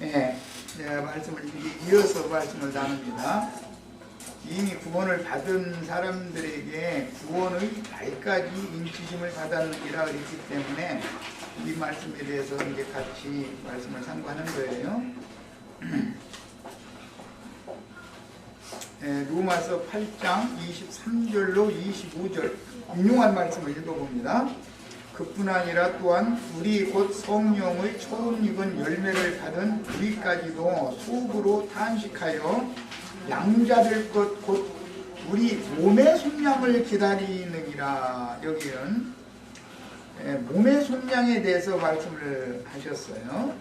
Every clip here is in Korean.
예, 말씀을 이어서 말씀을 나눕니다. 이미 구원을 받은 사람들에게 구원의 날까지 인치심을 받았느니라 그랬기 때문에 이 말씀에 대해서 이제 같이 말씀을 상고하는 거예요. 로마서 8장 23절로 25절 인용한 말씀을 읽어봅니다. 그뿐 아니라 또한 우리 곧 성령의 처음 익은 열매를 받은 우리까지도 속으로 탄식하여 양자될 것 곧 우리 몸의 속량을 기다리느니라. 여기는 몸의 속량에 대해서 말씀을 하셨어요.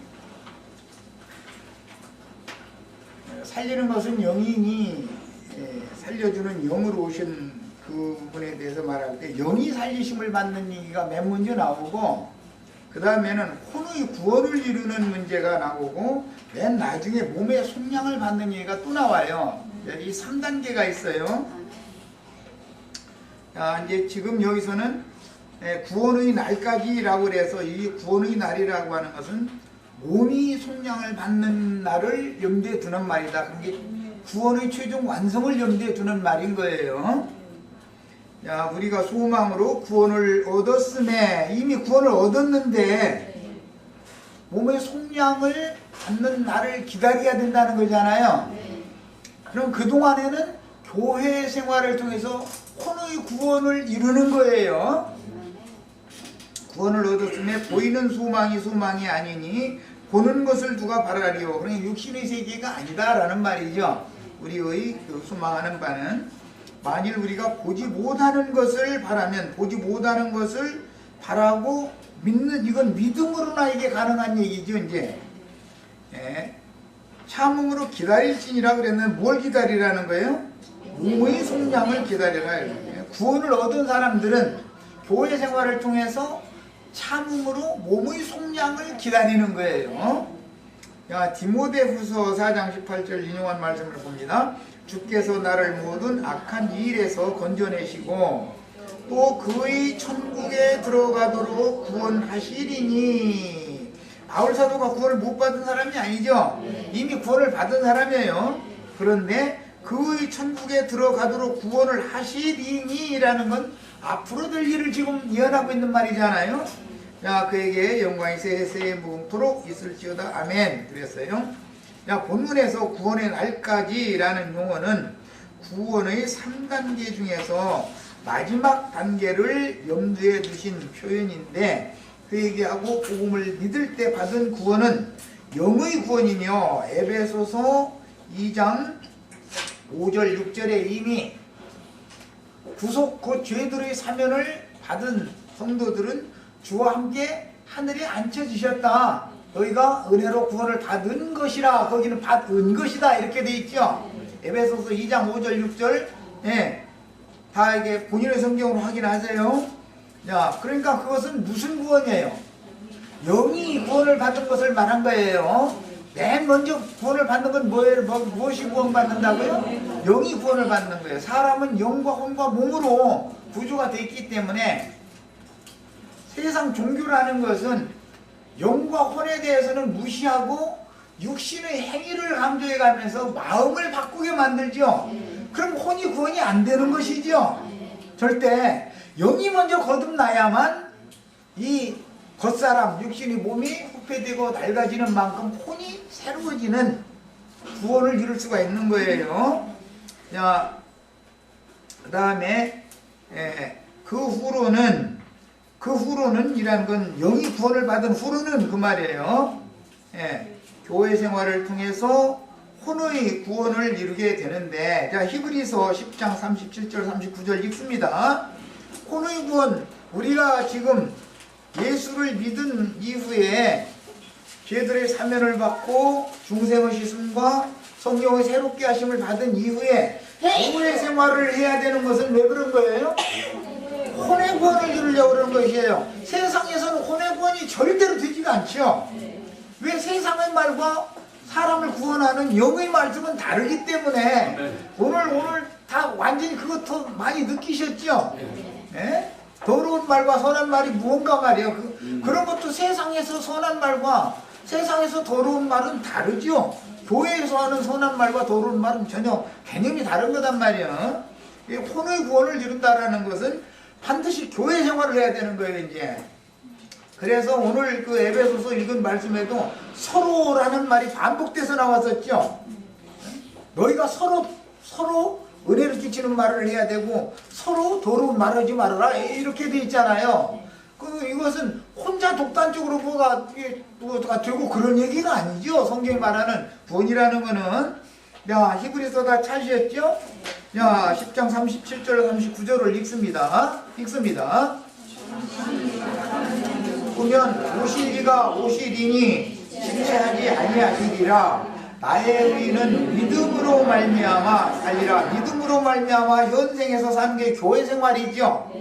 살리는 것은 영인이 살려주는 영으로 오신 그분에 대해서 말할 때 영이 살리심을 받는 얘기가 맨 먼저 나오고, 그 다음에는 혼의 구원을 이루는 문제가 나오고, 맨 나중에 몸의 속량을 받는 얘기가 또 나와요. 이 3단계가 있어요. 자, 이제 지금 여기서는 구원의 날까지라고 그래서 이 구원의 날이라고 하는 것은 몸이 속량을 받는 날을 염두에 두는 말이다. 그게 구원의 최종 완성을 염두에 두는 말인 거예요. 자, 우리가 소망으로 구원을 얻었음에, 이미 구원을 얻었는데 몸의 속량을 받는 날을 기다려야 된다는 거잖아요. 그럼 그동안에는 교회 생활을 통해서 혼의 구원을 이루는 거예요. 구원을 얻었음에 보이는 소망이 아니니 보는 것을 누가 바라리요. 그러니까 육신의 세계가 아니다라는 말이죠. 우리의 그 소망하는 바는, 만일 우리가 보지 못하는 것을 바라면, 보지 못하는 것을 바라고 믿는, 이건 믿음으로나 이게 가능한 얘기죠. 이제 참음으로 기다릴지니라 그랬는데 뭘 기다리라는 거예요? 몸의 속량을 기다리라. 구원을 얻은 사람들은 교회 생활을 통해서 참음으로 몸의 속량을 기다리는 거예요. 자, 디모데후서 4장 18절 인용한 말씀을 봅니다. 주께서 나를 모든 악한 일에서 건져내시고 또 그의 천국에 들어가도록 구원하시리니. 바울 사도가 구원을 못 받은 사람이 아니죠. 이미 구원을 받은 사람이에요. 그런데 그의 천국에 들어가도록 구원을 하시리니라는 건 앞으로 될 일을 지금 예언하고 있는 말이잖아요. 자, 그에게 영광이 세세에 무궁토록 있을지어다. 아멘. 그랬어요. 자, 본문에서 구원의 날까지라는 용어는 구원의 3단계 중에서 마지막 단계를 염두에 두신 표현인데, 회개하고 복음을 믿을 때 받은 구원은 영의 구원이며, 에베소서 2장 5절 6절에 이미 구속 곧 죄들의 사면을 받은 성도들은 주와 함께 하늘에 앉혀지셨다. 너희가 은혜로 구원을 받은 것이라. 거기는 받은 것이다 이렇게 돼 있죠. 에베소서 2장 5절 6절 다 이게 본인의 성경으로 확인하세요. 자, 그러니까 그것은 무슨 구원이에요? 영이 구원을 받은 것을 말한 거예요. 맨 먼저 구원을 받는 건 뭐예요? 무엇이 구원받는다고요? 영이 구원을 받는 거예요. 사람은 영과 혼과 몸으로 구조가 되어 있기 때문에 세상 종교라는 것은 영과 혼에 대해서는 무시하고 육신의 행위를 강조해 가면서 마음을 바꾸게 만들죠. 그럼 혼이 구원이 안 되는 것이죠. 절대 영이 먼저 거듭나야만 이 겉사람, 육신의 몸이 후패되고 낡아지는 만큼 혼이 새로워지는 구원을 이룰 수가 있는 거예요. 자, 그 다음에 그 후로는 이란 건 영이 구원을 받은 후로는 그 말이에요. 교회 생활을 통해서 혼의 구원을 이루게 되는데, 자, 히브리서 10장 37절 39절 읽습니다. 혼의 구원, 우리가 지금 예수를 믿은 이후에 죄들의 사면을 받고 중생의 씻음과 성령의 새롭게 하심을 받은 이후에 교회 생활을 해야 되는 것은 왜 그런 거예요? 혼의 구원을 이루려고 그러는 것이에요. 세상에서는 혼의 구원이 절대로 되지가 않죠. 왜? 세상의 말과 사람을 구원하는 영의 말씀은 다르기 때문에. 오늘 다 완전히 그것도 많이 느끼셨죠? 더러운 말과 선한 말이 무언가 말이에요. 그런 것도 세상에서 선한 말과 세상에서 더러운 말은 다르죠. 교회에서 하는 선한 말과 더러운 말은 전혀 개념이 다른 거단 말이에요. 혼의 구원을 이룬다라는 것은 반드시 교회 생활을 해야 되는 거예요, 이제. 그래서 오늘 그 에베소서 읽은 말씀에도 서로라는 말이 반복돼서 나왔었죠. 너희가 서로 은혜를 끼치는 말을 해야 되고 서로 더러운 말 하지 말아라 이렇게 돼 있잖아요. 이것은 혼자 독단적으로 뭐가 되고 그런 얘기가 아니죠. 성경이 말하는 구원이라는 거는. 야, 히브리서가 찾으셨죠? 야, 10장 37절 39절을 읽습니다. 보면 오시리가 오시리니 실체하지 아니하시리라. 나의 의는 믿음으로 말미암아 살리라. 믿음으로 말미암아 현생에서 사는 게 교회 생활이죠.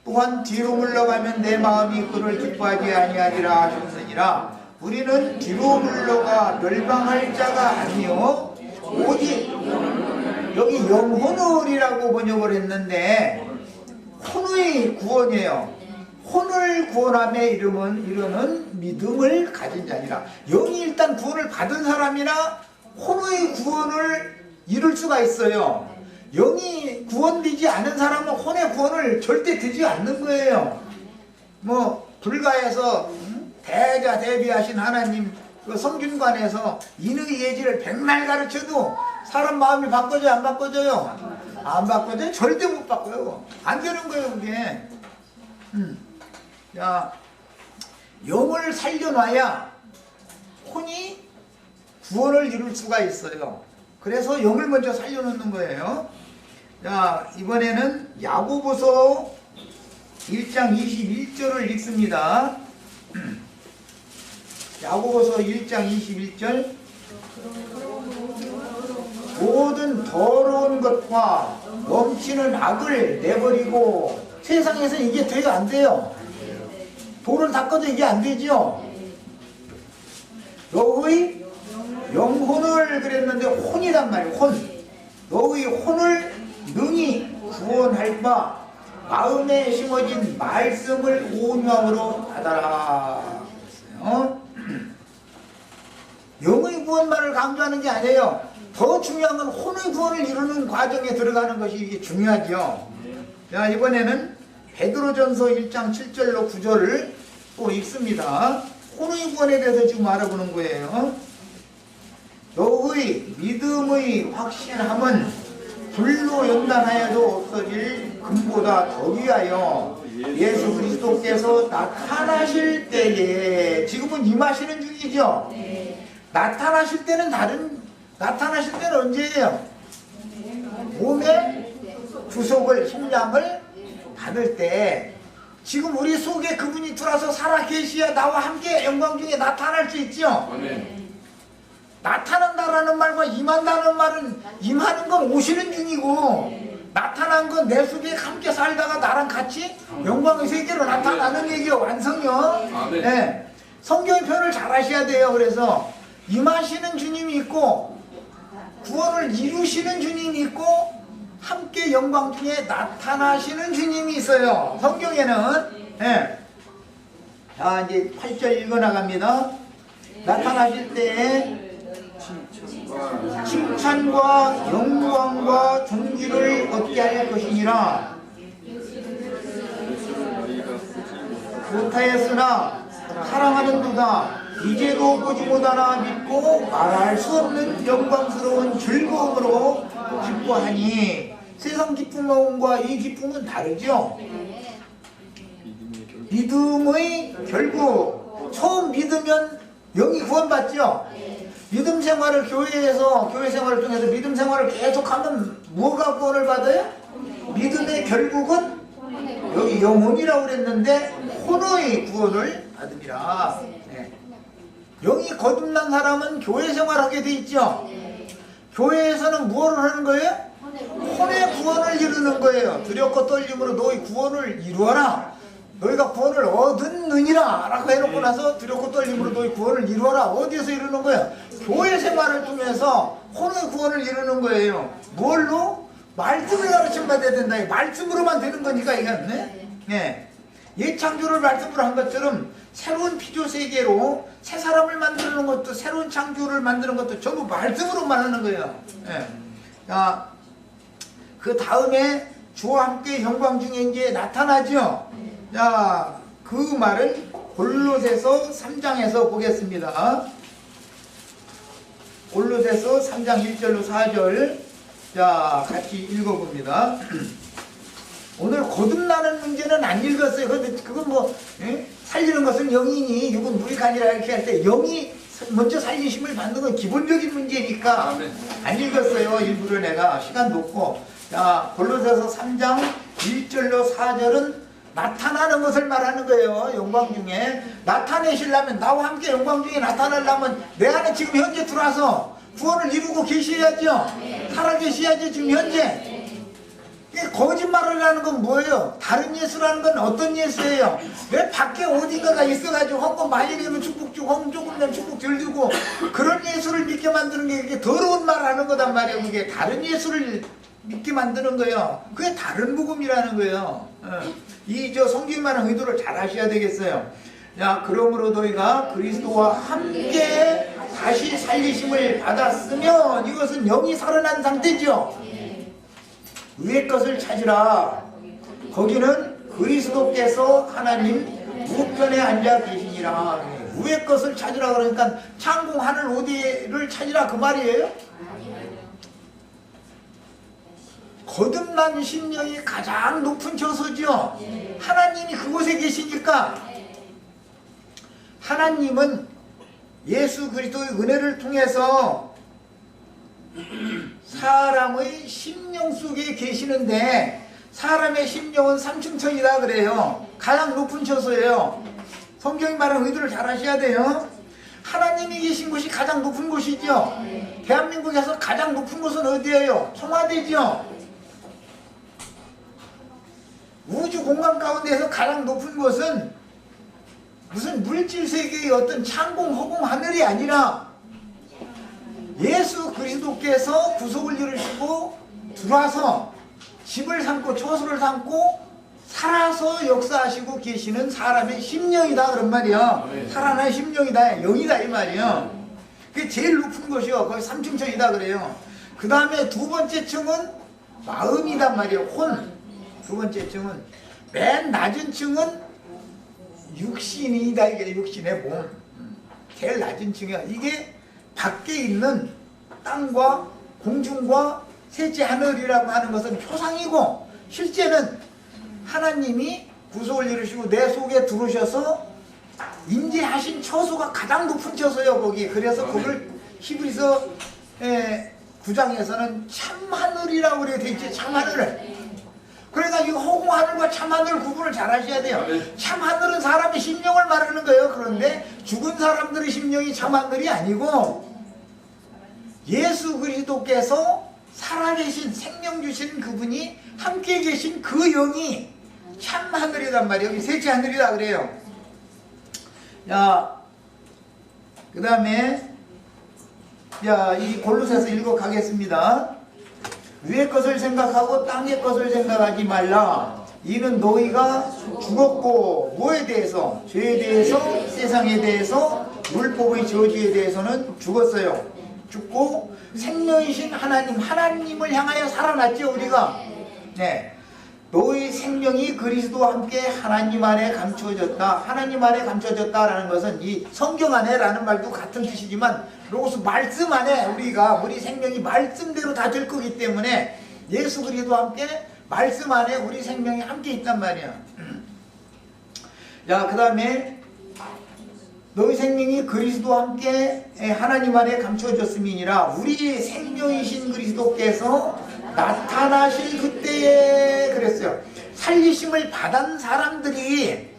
또한 뒤로 물러가면 내 마음이 그를 기뻐하지 아니하리라 하셨으니라. 우리는 뒤로 물러가 멸망할 자가 아니요 오직 여기 영혼을이라고 번역을 했는데 혼의 구원이에요. 혼을 구원함에 이르는 믿음을 가진 자니라. 영이 일단 구원을 받은 사람이나 혼의 구원을 이룰 수가 있어요. 영이 구원되지 않은 사람은 혼의 구원을 절대 되지 않는 거예요. 불가에서 대자 대비하신 하나님 그 성균관에서 인의 예지를 백날 가르쳐도 사람 마음이 바꿔져요, 안 바꿔져요? 안 바꿔져요? 절대 못 바꿔요. 안 되는 거예요, 그게. 자, 영을 살려놔야 혼이 구원을 이룰 수가 있어요. 그래서 영을 먼저 살려놓는 거예요. 자, 이번에는 야고보서 1장 21절을 읽습니다. 야고보서 1장 21절. 모든 더러운 것과 넘치는 악을 내버리고. 세상에서 이게 돼요, 안 돼요? 돌을 닦아도 이게 안 되죠? 너의 영혼을 그랬는데 혼이란 말이에요. 혼. 너의 혼을 능히 구원할 바 마음에 심어진 말씀을 온유함으로 받아라. 영의 구원만을 강조하는 게 아니에요. 더 중요한 건 혼의 구원을 이루는 과정에 들어가는 것이 이게 중요하죠. 자, 이번에는 베드로전서 1장 7절로 9절을 또 읽습니다. 혼의 구원에 대해서 지금 알아보는 거예요. 너의 믿음의 확신함은 불로 연단하여도 없어질 금보다 더 위하여 예수 그리스도께서 나타나실 때에, 지금은 임하시는 중이죠. 나타나실 때는 나타나실 때는 언제예요? 몸에 주속을, 식량을 받을 때. 지금 우리 속에 그분이 들어와서 살아 계시야 나와 함께 영광 중에 나타날 수 있죠. 나타난다라는 말과 임한다는 말은, 임하는 건 오시는 중이고 나타난 건 내 속에 함께 살다가 나랑 같이 영광의 세계로 나타나는 얘기요. 완성요. 네. 성경의 표현을 잘 하셔야 돼요. 그래서 임하시는 주님이 있고 구원을 이루시는 주님이 있고 함께 영광 중에 나타나시는 주님이 있어요. 성경에는. 네. 자, 이제 8절 읽어나갑니다. 나타나실 때에 칭찬과 영광과 존귀를 얻게 할 것이니라. 못하였으나 사랑하는도다. 이제도 보지 못하나 믿고 말할 수 없는 영광스러운 즐거움으로 기뻐하니. 세상 기쁨과 이 기쁨은 다르죠. 믿음의 결국. 처음 믿으면 영이 구원받죠. 믿음 생활을 교회에서, 교회 생활을 통해서 믿음 생활을 계속하면 뭐가 구원을 받아요? 믿음의 결국은 여기 영혼이라고 그랬는데 혼의 구원을 받으리라. 네. 영이 거듭난 사람은 교회 생활하게 돼 있죠. 교회에서는 무엇을 하는 거예요? 혼의 구원을 이루는 거예요. 두렵고 떨림으로 너희 구원을 이루어라. 너희가 구원을 얻었느니라 라고 해놓고 나서 두렵고 떨림으로 너희 구원을 이루어라. 어디에서 이루는 거예요? 교회 생활을 통해서 혼의 구원을 이루는 거예요. 뭘로? 말씀을 가르침 받아야 된다. 말씀으로만 되는 거니까 이건. 네? 예창조를 말씀을 한 것처럼 새로운 피조 세계로 새 사람을 만드는 것도, 새로운 창조를 만드는 것도 전부 말씀으로 말하는 거예요. 예. 자, 그 다음에 주와 함께 영광 중에 이제 나타나죠. 자, 그 말은 골로새서 3장에서 보겠습니다. 골로새서 3장 1절로 4절. 자, 같이 읽어봅니다. 오늘 거듭나는 문제는 안 읽었어요. 근데 그건 뭐, 살리는 것은 영이니 육은 무리가 아니라 이렇게 할 때 영이 먼저 살리심을 받는 건 기본적인 문제니까 안 읽었어요. 일부러 내가 시간도 없고. 자, 골로새서 3장 1절로 4절은 나타나는 것을 말하는 거예요. 영광 중에 나타내시려면, 나와 함께 영광 중에 나타나려면 내 안에 지금 현재 들어와서 구원을 이루고 계셔야죠. 살아계셔야지. 지금 현재 거짓말을 하는 건 뭐예요? 다른 예수라는 건 어떤 예수예요? 왜 밖에 어딘가가 있어가지고 헌금 많이 내면 축복 주고 헌금 조금 내면 축복 덜 주고 그런 예수를 믿게 만드는 게 그게 더러운 말 하는 거단 말이에요. 그게 다른 예수를 믿게 만드는 거예요. 그게 다른 복음이라는 거예요. 이 성경이 말하는 의도를 잘 하셔야 되겠어요. 자, 그러므로 너희가 그리스도와 함께 다시 살리심을 받았으면 이것은 영이 살아난 상태죠. 위의 것을 찾으라. 거기는 그리스도께서 하나님 우편에 앉아 계시니라. 위의 것을 찾으라 그러니까 창공 하늘 어디를 찾으라 그 말이에요. 거듭난 심령이 가장 높은 처소죠. 하나님이 그곳에 계시니까 하나님은 예수 그리스도의 은혜를 통해서 사람의 심령 속에 계시는데 사람의 심령은 삼층천이다 그래요. 가장 높은 처소예요. 성경이 말하는 의도를 잘 하셔야 돼요. 하나님이 계신 곳이 가장 높은 곳이죠. 대한민국에서 가장 높은 곳은 어디예요? 청와대죠. 우주 공간 가운데서 가장 높은 곳은 무슨 물질 세계의 어떤 창공 허공 하늘이 아니라 예수 그리스도께서 구속을 이루시고 들어와서 집을 삼고 처소를 삼고 살아서 역사하시고 계시는 사람의 심령이다 그런 말이야. 살아난 심령이다, 영이다 이 말이야. 그게 제일 높은 것이요. 거기 삼층천이다 그래요. 그 다음에 두 번째 층은 마음이단 말이에요. 혼. 두 번째 층은 맨 낮은 층은 육신이다. 이게 육신의 몸. 제일 낮은 층이야. 이게 밖에 있는 땅과 공중과 셋째 하늘이라고 하는 것은 표상이고 실제는 하나님이 구속을 이루시고 내 속에 들어오셔서 임재하신 처소가 가장 높은 처소예요. 거기. 그래서 그걸 히브리서 9장에서는 참하늘이라고 그래 돼 있지. 참하늘. 그러니까 이 허공하늘과 참하늘 구분을 잘 하셔야 돼요. 참하늘은 사람의 심령을 말하는 거예요. 그런데 죽은 사람들의 심령이 참하늘이 아니고 예수 그리스도께서 살아계신 생명 주신 그분이 함께 계신 그 영이 참하늘이란 말이에요. 여기 셋째 하늘이다 그래요. 자, 그 다음에 이 골로새서 읽어 가겠습니다. 위의 것을 생각하고 땅의 것을 생각하지 말라. 이는 너희가 죽었고 뭐에 대해서? 죄에 대해서, 세상에 대해서, 율법의 저주에 대해서는 죽었어요. 죽고 생명이신 하나님을 향하여 살아났죠 우리가. 네, 너희 생명이 그리스도와 함께 하나님 안에 감춰졌다. 하나님 안에 감춰졌다라는 것은 이 성경 안에라는 말도 같은 뜻이지만 로고스 말씀 안에 우리 생명이 말씀대로 다 될 거기 때문에 예수 그리스도와 함께 말씀 안에 우리 생명이 함께 있단 말이야. 자, 그 다음에 너희 생명이 그리스도와 함께 하나님 안에 감춰졌음이니라. 우리 생명이신 그리스도께서 나타나실 그때에 그랬어요. 살리심을 받은 사람들이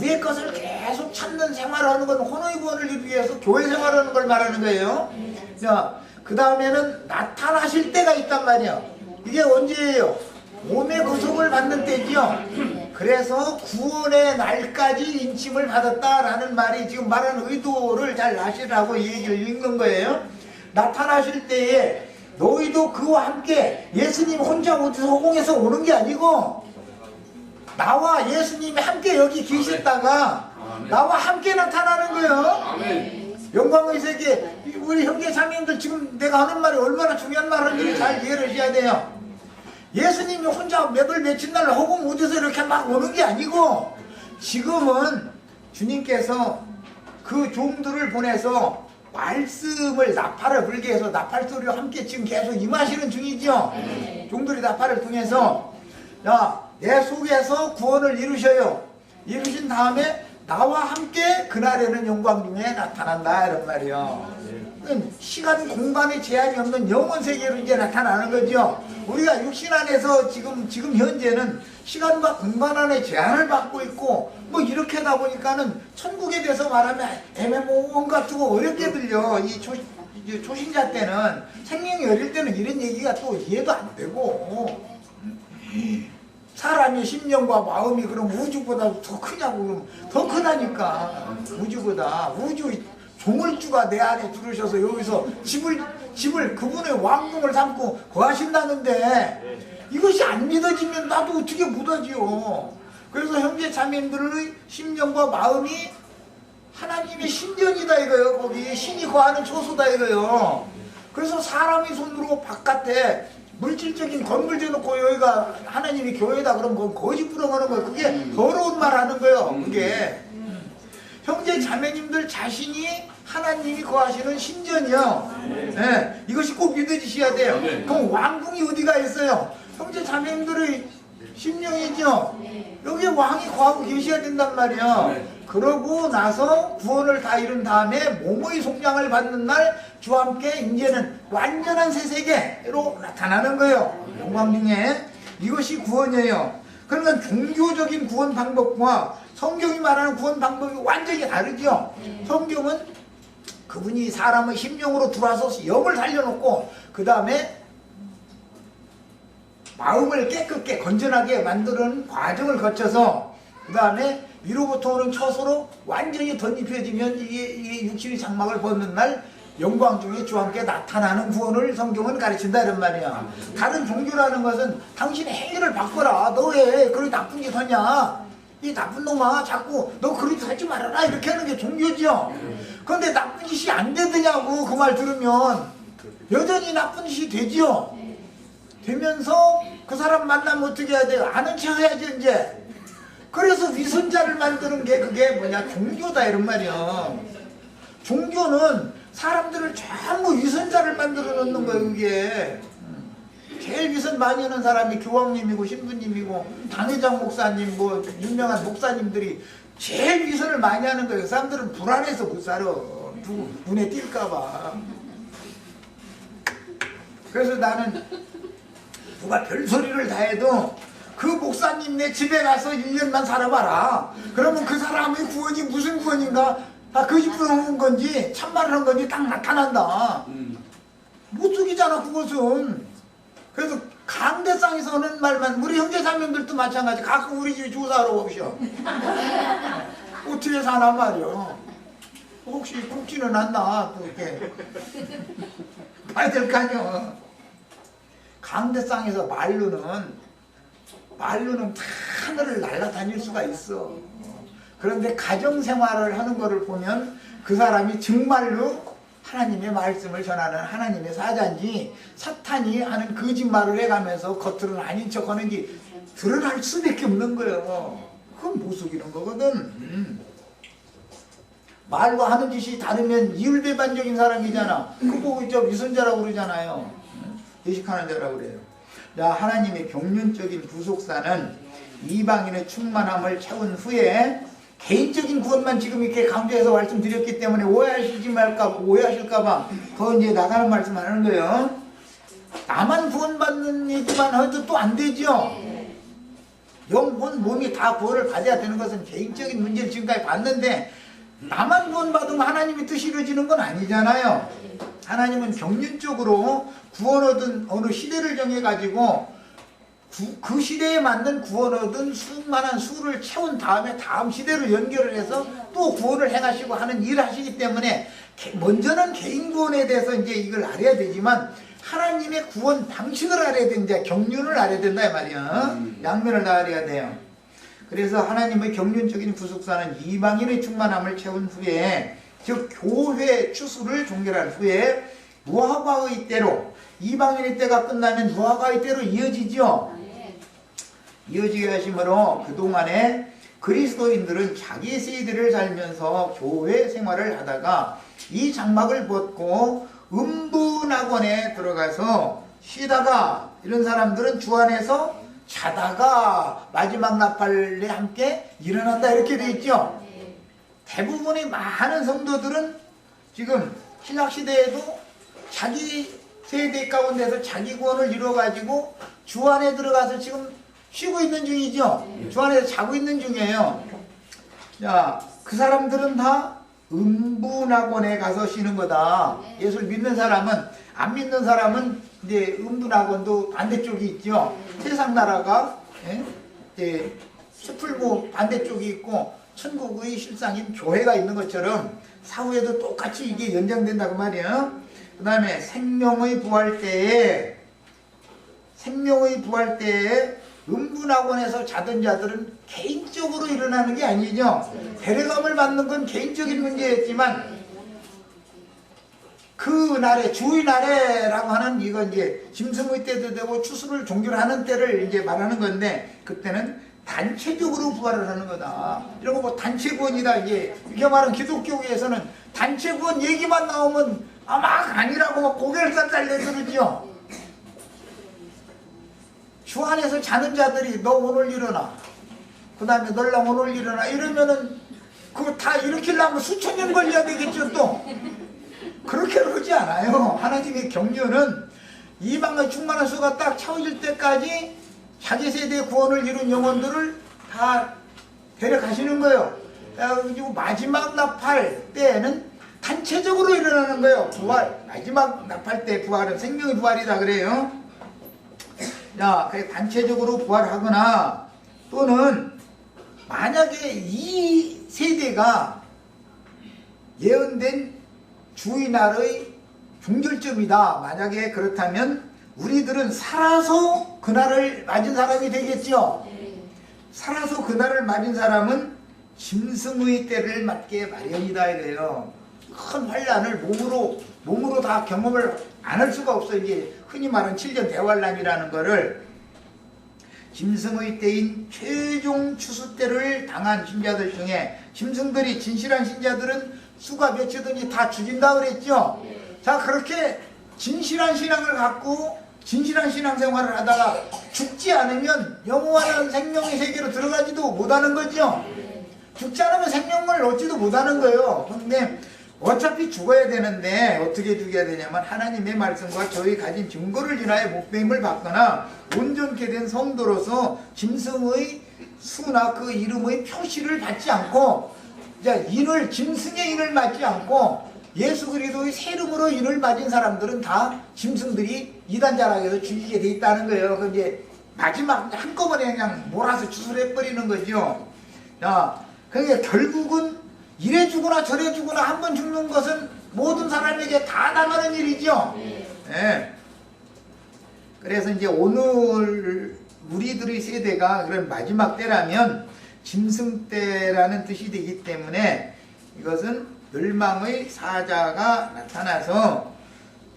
위의 것을 계속 찾는 생활하는 건 혼의 구원을 이루기 위해서 교회 생활하는 걸 말하는 거예요. 자, 그 다음에는 나타나실 때가 있단 말이에요. 이게 언제예요? 몸의 구속을 받는 때지요. 그래서 구원의 날까지 인침을 받았다라는 말이 지금 말하는 의도를 잘 아시라고 이 얘기를 읽는 거예요. 나타나실 때에 너희도 그와 함께 예수님 혼자 어디서 허공에서 오는 게 아니고 나와 예수님이 함께 여기 계셨다가 나와 함께 나타나는 거예요. 영광의 세계. 우리 형제 자매님들 지금 내가 하는 말이 얼마나 중요한 말인지 잘 이해를 하셔야 돼요. 예수님이 혼자 몇월 며칠 날 호금 어디서 이렇게 막 오는 게 아니고 지금은 주님께서 그 종들을 보내서 말씀을 나팔을 불게 해서 나팔 소리와 함께 지금 계속 임하시는 중이죠. 종들이 나팔을 통해서 야, 내 속에서 구원을 이루셔요. 이루신 다음에 나와 함께 그날에는 영광 중에 나타난다 이런 말이요. 시간 공간의 제한이 없는 영원 세계로 이제 나타나는 거죠. 우리가 육신 안에서 지금 현재는 시간과 공간 안에 제한을 받고 있고 뭐 이렇게 하다 보니까는 천국에 대해서 말하면 애매모호한 것 같고 어렵게 들려. 이 초신자 때는 생명이 어릴 때는 이런 얘기가 또 이해도 안 되고 사람의 심령과 마음이 그럼 우주보다 더 크냐고. 더 크다니까. 우주보다. 우주 조물주가 내 안에 들으셔서 여기서 집을 그분의 왕궁을 삼고 거하신다는데 이것이 안 믿어지면 나도 어떻게 못하지요. 그래서 형제 자매님들의 심령과 마음이 하나님의 신전이다 이거요. 거기 신이 거하는 초소다 이거요. 그래서 사람의 손으로 바깥에 물질적인 건물 지어놓고 여기가 하나님이 교회다 그러면 그건 거짓 부렁하는 거예요. 그게 더러운 말 하는 거예요. 그게 형제 자매님들 자신이 하나님이 거하시는 신전이요. 네, 이것이 꼭 믿어지셔야 돼요. 그럼 왕궁이 어디가 있어요? 형제 자매님들의 심령이죠. 여기에 왕이 거하고 계셔야 된단 말이에요. 그러고 나서 구원을 다 이룬 다음에 몸의 속량을 받는 날 주와 함께 이제는 완전한 새 세계로 나타나는 거예요. 영광 중에. 이것이 구원이에요. 그러니까 종교적인 구원 방법과 성경이 말하는 구원 방법이 완전히 다르죠. 성경은 그분이 사람의 심령으로 들어와서 영을 살려놓고 그 다음에 마음을 깨끗게 건전하게 만드는 과정을 거쳐서 그 다음에 위로부터 오는 처소로 완전히 덧입혀지면 이게 육신의 장막을 벗는 날 영광 중에 주와 함께 나타나는 구원을 성경은 가르친다 이런 말이야. 다른 종교라는 것은 당신의 행위를 바꿔라. 너 왜 그렇게 나쁜 짓 하냐. 이 나쁜 놈아 자꾸 너 그런 짓 하지 말아라 이렇게 하는 게 종교죠. 그런데 나쁜 짓이 안 되더냐고. 그 말 들으면 여전히 나쁜 짓이 되지요. 되면서 그 사람 만나면 어떻게 해야 돼요? 아는 척 해야지 이제. 그래서 위선자를 만드는 게 그게 뭐냐 종교다 이런 말이야. 종교는 사람들을 전부 위선자를 만들어 놓는 거예요. 그게 제일 위선 많이 하는 사람이 교황님이고 신부님이고 당회장 목사님 뭐 유명한 목사님들이 제일 위선을 많이 하는 거예요. 그 사람들은 불안해서 못 살아. 누구 눈에 띌까봐. 그래서 나는 누가 별소리를 다 해도 그 목사님 내 집에 가서 1년만 살아봐라. 그러면 그 사람의 구원이 무슨 구원인가 다 거짓부렁한 건지 참말을 한 건지 딱 나타난다. 못 속이잖아 그것은. 그래서 강대상에서 하는 말만 우리 형제자매들도 마찬가지. 가끔 우리 집에 조사하러 오셔. 어떻게 사나 말이야. 혹시 굶지는 않나 또 이렇게 봐야 될 거 아니야. 강대상에서 말로는 다 하늘을 날아다닐 수가 있어. 그런데 가정생활을 하는 것을 보면 그 사람이 정말로 하나님의 말씀을 전하는 하나님의 사자인지 사탄이 하는 거짓말을 해가면서 겉으로는 아닌 척하는 게 드러날 수밖에 없는 거예요. 그건 못 속이는 거거든. 말과 하는 짓이 다르면 이율배반적인 사람이잖아. 그거 보고 저 위선자라고 그러잖아요. 의식하는 자라고 그래요. 자, 하나님의 경륜적인 구속사는 이방인의 충만함을 채운 후에 개인적인 구원만 지금 이렇게 강조해서 말씀드렸기 때문에 오해하실까봐 더 이제 나가는 말씀 하는 거예요. 나만 구원받는 얘기만 해도 또 안 되죠. 영혼 몸이 다 구원을 받아야 되는 것은 개인적인 문제를 지금까지 봤는데 나만 구원받으면 하나님의 뜻이 이루어지는 건 아니잖아요. 하나님은 경륜적으로 구원 얻은 어느 시대를 정해가지고 그 시대에 맞는 구원 얻은 수많은 수를 채운 다음에 다음 시대로 연결을 해서 또 구원을 행하시고 하는 일을 하시기 때문에 먼저는 개인 구원에 대해서 이제 이걸 알아야 되지만 하나님의 구원 방식을 알아야 된다. 경륜을 알아야 된다 이 말이야. 양면을 다 알아야 돼요. 그래서 하나님의 경륜적인 구속사는 이방인의 충만함을 채운 후에, 즉 교회 추수를 종결한 후에 무화과의 때로, 이방인의 때가 끝나면 무화과의 때로 이어지죠. 이어지게 하심으로 그동안에 그리스도인들은 자기 세대를 살면서 교회 생활을 하다가 이 장막을 벗고 음부낙원에 들어가서 쉬다가, 이런 사람들은 주 안에서 자다가 마지막 나팔에 함께 일어난다, 이렇게 돼 있죠. 대부분의 많은 성도들은 지금 신약시대에도 자기 세대 가운데서 자기 구원을 이루어가지고 주 안에 들어가서 지금 쉬고 있는 중이죠. 주 안에서 자고 있는 중이에요. 자, 그 사람들은 다 음부낙원에 가서 쉬는 거다. 예수를 믿는 사람은, 안 믿는 사람은 이제 음부낙원도 반대쪽이 있죠. 세상 나라가 이제 수풀무 반대쪽이 있고 천국의 실상인 교회가 있는 것처럼 사후에도 똑같이 이게 연장된다고 말이에요. 그 다음에 생명의 부활 때에 음부낙원에서 자던 자들은 개인적으로 일어나는 게 아니죠. 데려감을 받는 건 개인적인 문제였지만, 그 날에, 주의 날에라고 하는, 이건 이제 짐승의 때도 되고 추수를 종결하는 때를 이제 말하는 건데, 그때는 단체적으로 부활을 하는 거다. 이런 거 뭐 단체 구원이다, 이게 이렇게 말하는 기독교에서는 단체 구원 얘기만 나오면 막 아니라고 막 고개를 쌀쌀 내그러죠. 주 안에서 자는 자들이 너 오늘 일어나, 그 다음에 너랑 오늘 일어나 이러면은 그거 다 일으키려면 수천 년 걸려야 되겠죠. 또 그렇게 그러지 않아요. 하나님의 경륜은 이방의 충만한 수가 딱 채워질 때까지 자기 세대의 구원을 이룬 영혼들을 다 데려가시는 거예요. 그리고 마지막 나팔 때에는 단체적으로 일어나는 거예요. 부활, 마지막 나팔 때 부활은 생명의 부활이다 그래요. 자, 단체적으로 부활하거나, 또는 만약에 이 세대가 예언된 주의 날의 종결점이다, 만약에 그렇다면 우리들은 살아서 그날을 맞은 사람이 되겠죠. 살아서 그날을 맞은 사람은 짐승의 때를 맞게 마련이다 이래요. 큰 환란을 몸으로 다 경험을 안 할 수가 없어. 이게 흔히 말하는 7년 대환란이라는 거를, 짐승의 때인 최종 추수 때를 당한 신자들 중에, 짐승들이, 진실한 신자들은 수가 몇이든지 다 죽인다 그랬죠. 자, 그렇게 진실한 신앙을 갖고 진실한 신앙생활을 하다가 죽지 않으면 영원한 생명의 세계로 들어가지도 못하는 거죠. 죽지 않으면 생명을 얻지도 못하는 거예요. 근데 어차피 죽어야 되는데 어떻게 죽여야 되냐면, 하나님의 말씀과 저희 가진 증거를 인하여 목배임을 받거나 온전케 된 성도로서 짐승의 수나 그 이름의 표시를 받지 않고, 짐승의 인을 맞지 않고 예수 그리스도의 새 이름으로 인을 맞은 사람들은 다 짐승들이 이단자락에서 죽이게 돼 있다는 거예요. 그 이제 마지막 한꺼번에 그냥 몰아서 추수해 버리는 거죠. 자, 그러니까 결국은 이래 죽으나 저래 죽으나 한 번 죽는 것은 모든 사람에게 다 당하는 일이죠. 네. 그래서 이제 오늘 우리들의 세대가 그런 마지막 때라면 짐승 때라는 뜻이 되기 때문에, 이것은 멸망의 사자가 나타나서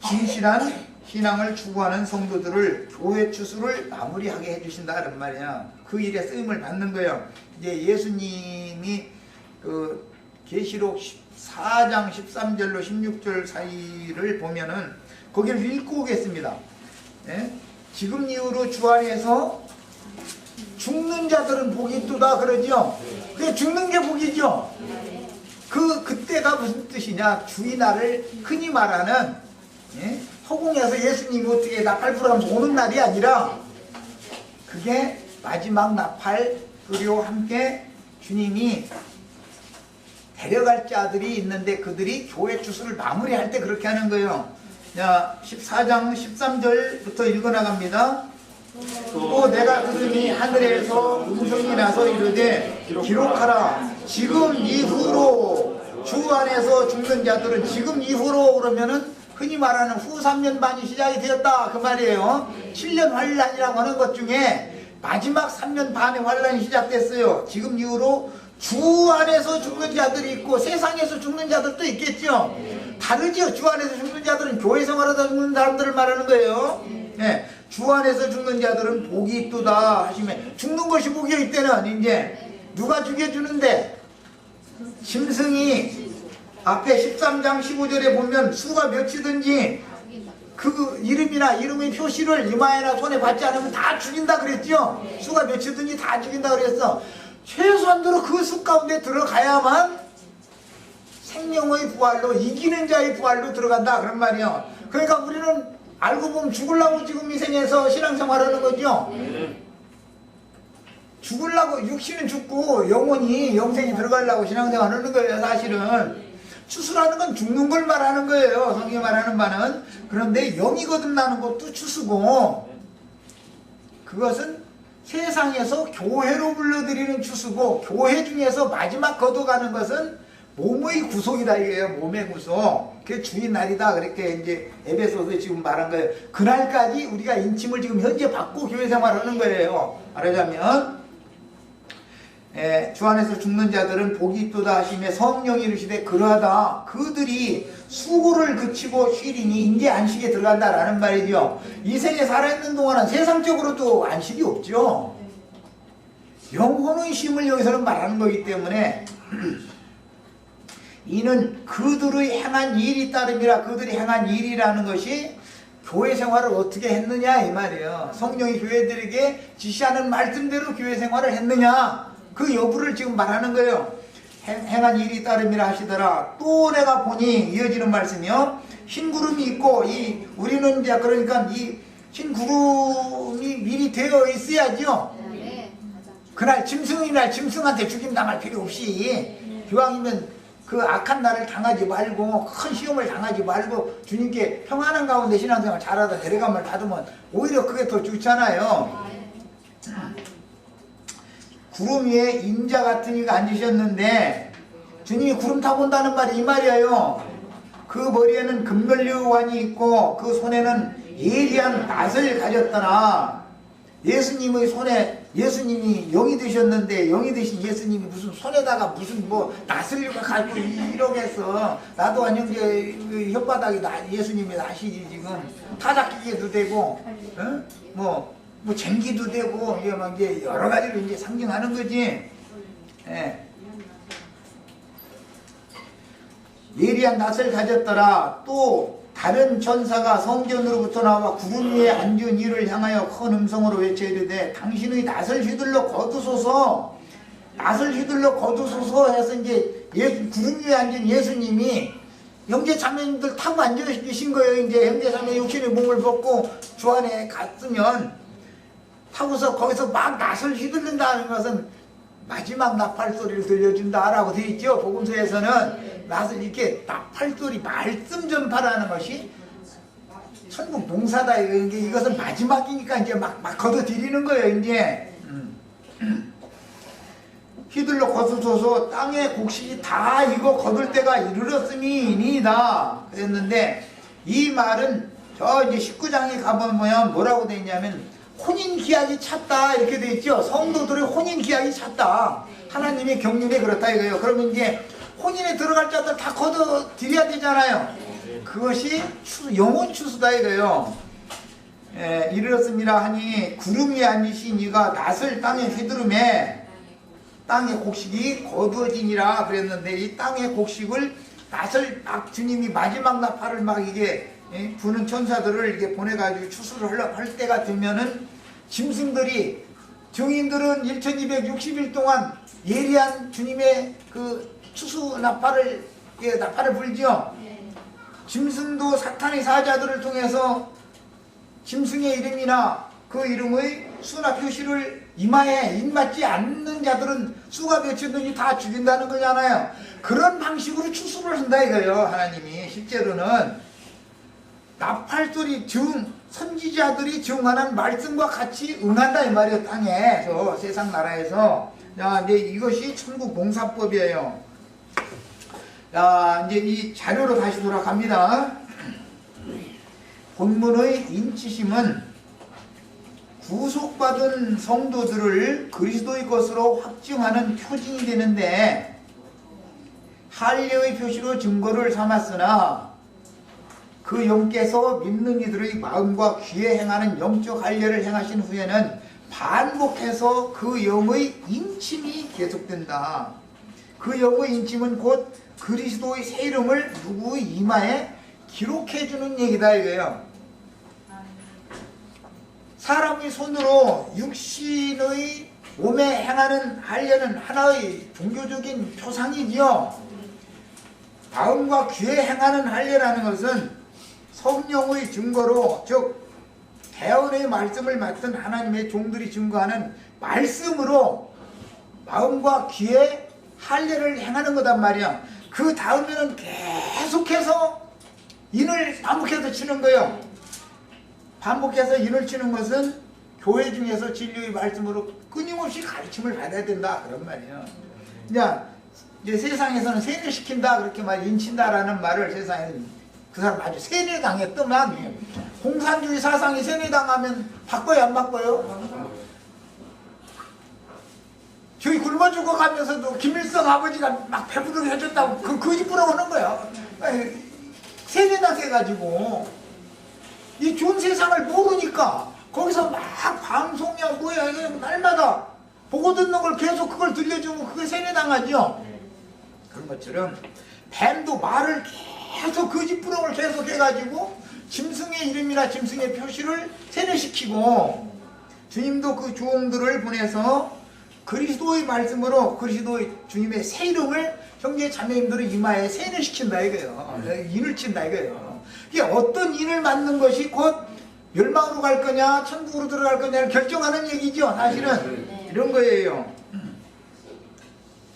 진실한 신앙을 추구하는 성도들을 교회 추수를 마무리하게 해주신다 그런 말이야. 그 일에 쓰임을 받는 거예요. 이제 예수님이 그 계시록 4장 13절로 16절 사이를 보면은 거기를 읽고 오겠습니다. 예? 지금 이후로 주 안에서 죽는 자들은 복이 있도다 그러죠. 그게 죽는 게 복이죠. 그때가 무슨 뜻이냐? 주의 날을 흔히 말하는, 허공에서 예수님이 어떻게 나팔 불어가면서 오는 날이 아니라, 그게 마지막 나팔 소리와 함께 주님이 데려갈 자들이 있는데, 그들이 교회 추수를 마무리할 때 그렇게 하는 거예요. 자, 14장 13절부터 읽어나갑니다. 또 내가 들으니 하늘에서 음성이 나서 이르되 기록하라. 지금 이후로, 주 안에서 죽는 자들은 지금 이후로 그러면은 흔히 말하는 후 3년 반이 시작이 되었다 그 말이에요. 7년 환란이라고 하는 것 중에 마지막 3년 반의 환란이 시작됐어요. 지금 이후로 주 안에서 죽는 자들이 있고 세상에서 죽는 자들도 있겠죠. 다르죠. 주 안에서 죽는 자들은 교회 생활하다 죽는 사람들을 말하는 거예요. 네. 주 안에서 죽는 자들은 복이 있도다 하시면, 죽는 것이 복이요. 이때는 이제 누가 죽여주는데, 짐승이 앞에 13장 15절에 보면 수가 몇이든지 그 이름이나 이름의 표시를 이마에나 손에 받지 않으면 다 죽인다 그랬죠. 수가 몇이든지 다 죽인다 그랬어. 최소한도로 그 수 가운데 들어가야만 생명의 부활로, 이기는 자의 부활로 들어간다 그런 말이요. 그러니까 우리는 알고 보면 죽으려고 지금 이 생에서 신앙생활하는 거죠. 죽으려고, 육신은 죽고 영혼이 영생이 들어가려고 신앙생활하는 거예요. 사실은 추수라는 건 죽는 걸 말하는 거예요. 성경이 말하는 바는. 그런데 영이 거듭나는 것도 추수고, 그것은 세상에서 교회로 불러들이는 추수고, 교회 중에서 마지막 거둬가는 것은 몸의 구속이다 이거예요. 몸의 구속. 그게 주의 날이다. 그렇게 이제 에베소서에 지금 말한 거예요. 그날까지 우리가 인침을 지금 현재 받고 교회 생활하는 거예요. 말하자면, 주 안에서 죽는 자들은 복이 있도다 하시며 성령이 이르시되 그러하다. 그들이 수고를 그치고 쉬리니 이제 안식에 들어간다라는 말이죠. 이 생에 살아있는 동안은 세상적으로도 안식이 없죠. 영혼의 쉼을 여기서는 말하는 거기 때문에 이는 그들의 행한 일이 따름이라. 그들이 행한 일이라는 것이 교회 생활을 어떻게 했느냐 이 말이에요. 성령이 교회들에게 지시하는 말씀대로 교회 생활을 했느냐, 그 여부를 지금 말하는 거예요. 행한 일이 따름이라 하시더라. 또 내가 보니, 이어지는 말씀이요, 흰 구름이 있고, 우리는 이제 그러니까 이 흰 구름이 미리 되어 있어야죠. 그날 짐승의 날 짐승한테 죽임 당할 필요 없이, 기왕이면 그 악한 날을 당하지 말고, 큰 시험을 당하지 말고 주님께 평안한 가운데 신앙생활 잘하다 데려감을 받으면 오히려 그게 더 좋잖아요. 구름 위에 인자 같은 이가 앉으셨는데, 주님이 구름 타고 온다는 말이 이 말이에요. 그 머리에는 금면류관이 있고 그 손에는 예리한 낫을 가졌더라. 예수님의 손에, 예수님이 영이 되셨는데, 영이 되신 예수님이 무슨 손에다가 무슨 뭐 낫을 가지고 이러겠어. 나도 안형제 혓바닥이 예수님의 낫이지. 지금 타작기계도 되고, 뭐 쟁기도 되고, 이게 막 이제 여러 가지로 이제 상징하는 거지. 예. 예리한 낫을 가졌더라. 또 다른 천사가 성전으로부터 나와 구름 위에 앉은 이를 향하여 큰 음성으로 외쳐 이르되 당신의 낫을 휘둘러 거두소서, 낫을 휘둘러 거두소서 해서 이제 구름 위에 앉은 예수님이 형제 자매님들 타고 앉아 계신 거예요. 이제 형제 자매 육신의 몸을 벗고 주 안에 갔으면 타고서 거기서 막 낫을 휘둘른다는 것은 마지막 나팔 소리를 들려준다라고 되어 있죠. 복음서에서는 낫을 이렇게 나팔 소리, 말씀 전파라는 것이 천국 농사다. 이것은 마지막이니까 이제 막 걷어들이는 거예요. 이제 휘둘러 거두소서, 땅의 곡식이 다 이거 거둘 때가 이르렀음이니이다 그랬는데, 이 말은 저 이제 19장에 가보면 뭐라고 되어 있냐면 혼인 기약이 찼다 이렇게 되어 있죠. 성도들의 혼인 기약이 찼다. 하나님의 경륜에 그렇다 이거예요. 그러면 이제 혼인에 들어갈 자들 다 거둬들여야 되잖아요. 그것이 영혼 추수다 이거예요. 이르렀습니다 하니 구름 위에 앉으신 이가 낫을 땅에 휘두르매 땅의 곡식이 거두어지니라 그랬는데, 이 땅의 곡식을 낫을 막 주님이 마지막 나팔을 막 이게 부는 천사들을 이렇게 보내가지고 추수를 할 때가 되면은 짐승들이, 증인들은 1260일 동안 예리한 주님의 그 추수 나팔을 불죠. 짐승도 사탄의 사자들을 통해서 짐승의 이름이나 그 이름의 수나 표시를 이마에 입맞지 않는 자들은 수가 몇이든지 다 죽인다는 거잖아요. 그런 방식으로 추수를 한다 이거예요. 하나님이 실제로는 나팔소리 선지자들이 증언한 말씀과 같이 응한다 이 말이에요. 땅에서, 세상 나라에서. 자, 이제 이것이 천국 봉사법이에요. 자, 이제 이 자료로 다시 돌아갑니다. 본문의 인치심은 구속받은 성도들을 그리스도의 것으로 확증하는 표징이 되는데 할례의 표시로 증거를 삼았으나 그 영께서 믿는 이들의 마음과 귀에 행하는 영적 할례를 행하신 후에는 반복해서 그 영의 인침이 계속된다. 그 영의 인침은 곧 그리스도의 새 이름을 누구의 이마에 기록해주는 얘기다 이거예요. 사람이 손으로 육신의 몸에 행하는 할례는 하나의 종교적인 표상이지요. 마음과 귀에 행하는 할례라는 것은 성령의 증거로, 즉 대언의 말씀을 맡은 하나님의 종들이 증거하는 말씀으로 마음과 귀에 할례를 행하는 거단 말이야. 그 다음에는 계속해서 인을 반복해서 치는 거예요. 반복해서 인을 치는 것은 교회 중에서 진리의 말씀으로 끊임없이 가르침을 받아야 된다 그런 말이에요. 이제 세상에서는 세뇌시킨다 그렇게 말 인친다라는 말을 세상에서 그 사람 아주 세뇌당했더만. 공산주의 사상이 세뇌당하면 바꿔요 안 바꿔요? 저희 굶어 죽어가면서도 김일성 아버지가 막 배부르게 해줬다고 그 거짓부라고 하는 거야. 세뇌당해가지고 이 좋은 세상을 모르니까 거기서 막 방송이야 뭐야 날마다 보고 듣는 걸 계속 그걸 들려주면 그게 세뇌당하죠. 그런 것처럼 뱀도 말을 계속 거짓부렁을 계속 해가지고 짐승의 이름이나 짐승의 표시를 세뇌시키고, 주님도 그 종들을 보내서 그리스도의 말씀으로 그리스도의 주님의 새 이름을 형제 자매님들의 이마에 세뇌시킨다 이거예요. 인을 친다 이거예요. 이게 어떤 인을 맞는 것이 곧 멸망으로 갈 거냐 천국으로 들어갈 거냐를 결정하는 얘기죠. 사실은 이런 거예요.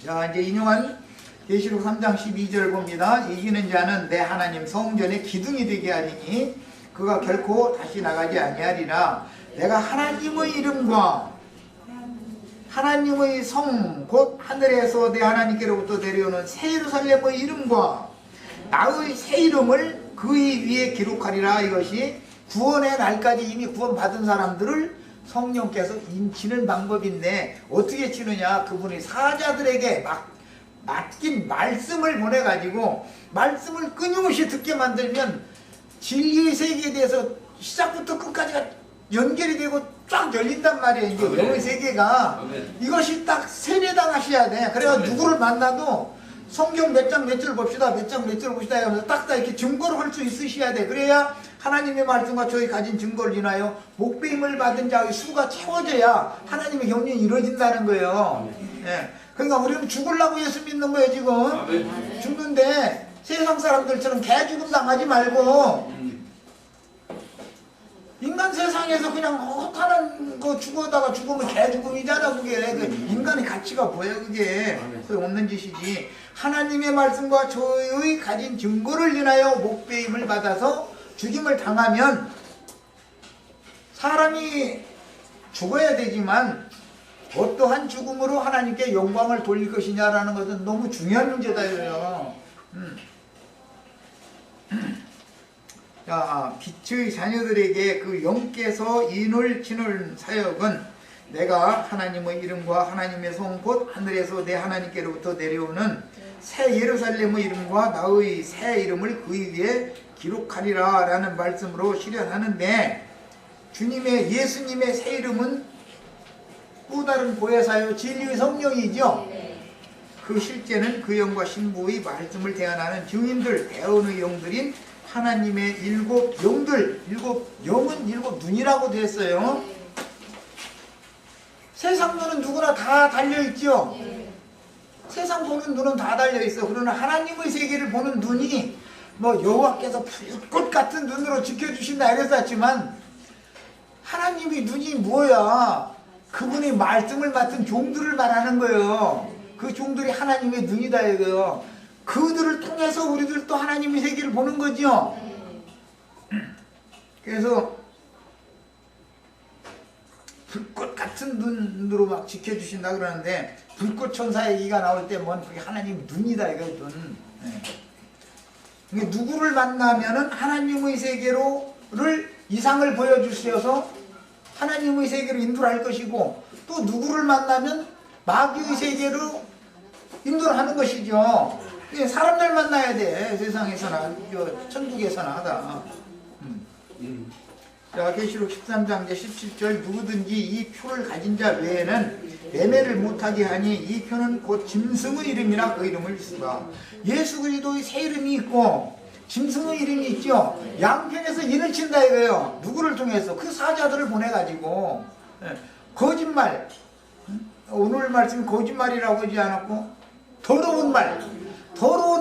자, 이제 인용한 계시록 3장 12절 봅니다. 이기는 자는 내 하나님 성전의 기둥이 되게 하리니 그가 결코 다시 나가지 아니하리라. 내가 하나님의 이름과 하나님의 성 곧 하늘에서 내 하나님께로부터 내려오는 새 예루살렘의 이름과 나의 새 이름을 그의 위에 기록하리라. 이것이 구원의 날까지 이미 구원받은 사람들을 성령께서 인치는 방법인데, 어떻게 치느냐, 그분이 사자들에게 맡긴 말씀을 보내가지고 말씀을 끊임없이 듣게 만들면 진리의 세계에 대해서 시작부터 끝까지가 연결이 되고 쫙 열린단 말이에요. 이게 영의 세계가. 이것이 딱 세뇌당하셔야 돼. 그래야 누구를 만나도 성경 몇 장 몇 절 봅시다, 몇 장 몇 절 봅시다 하면서 딱딱 이렇게 증거를 할 수 있으셔야 돼. 그래야 하나님의 말씀과 저희 가진 증거를 인하여 목배임을 받은 자의 수가 채워져야 하나님의 경륜이 이루어진다는 거예요. 예. 그러니까 우리는 죽으려고 예수 믿는 거예요 지금. 죽는데 세상 사람들처럼 개 죽음 당하지 말고, 인간 세상에서 그냥 허탄한 거 죽어다가 죽으면 개 죽음이잖아. 그게 그 인간의 가치가 뭐야 그게. 없는 짓이지. 하나님의 말씀과 저의 가진 증거를 인하여 목배임을 받아서 죽임을 당하면 사람이 죽어야 되지만 어떠한 죽음으로 하나님께 영광을 돌릴 것이냐라는 것은 너무 중요한 문제다요. 자, 빛의 자녀들에게 그 영께서 인을 치는 사역은 내가 하나님의 이름과 하나님의 성 곧 하늘에서 내 하나님께로부터 내려오는 새 예루살렘의 이름과 나의 새 이름을 그 위에 기록하리라 라는 말씀으로 실현하는데, 주님의 예수님의 새 이름은 또 다른 보혜사요 진리의 성령이죠. 그 실제는 그 영과 신부의 말씀을 대안하는 증인들, 대언의 영들인 하나님의 일곱 영들, 일곱 영은 일곱 눈이라고 되어 있어요. 세상 눈은 누구나 다 달려있죠. 세상 보는 눈은 다 달려있어. 그러나 하나님의 세계를 보는 눈이 뭐 여호와께서 불꽃 같은 눈으로 지켜주신다 이랬었지만, 하나님의 눈이 뭐야? 그분이 말씀을 맡은 종들을 말하는 거예요. 그 종들이 하나님의 눈이다 이거요. 그들을 통해서 우리들도 하나님의 세계를 보는 거죠. 그래서 불꽃 같은 눈으로 막 지켜주신다 그러는데, 불꽃 천사 얘기가 나올 때 뭔 그게 하나님 눈이다 이거 눈. 누구를 만나면은 하나님의 세계로를 이상을 보여주셔서 하나님의 세계로 인도를 할 것이고, 또 누구를 만나면 마귀의 세계로 인도를 하는 것이죠. 사람들 만나야 돼. 세상에서나 천국에서나 하다. 자, 계시록 13장 17절 누구든지 이 표를 가진 자 외에는 매매를 못하게 하니 이 표는 곧 짐승의 이름이나 그 이름을 쓰라. 예수 그리스도의 새 이름이 있고 짐승의 이름이 있죠. 양편에서 인을 친다 이거예요. 누구를 통해서? 그 사자들을 보내가지고 거짓말, 오늘 말씀이 거짓말이라고 하지 않았고 더러운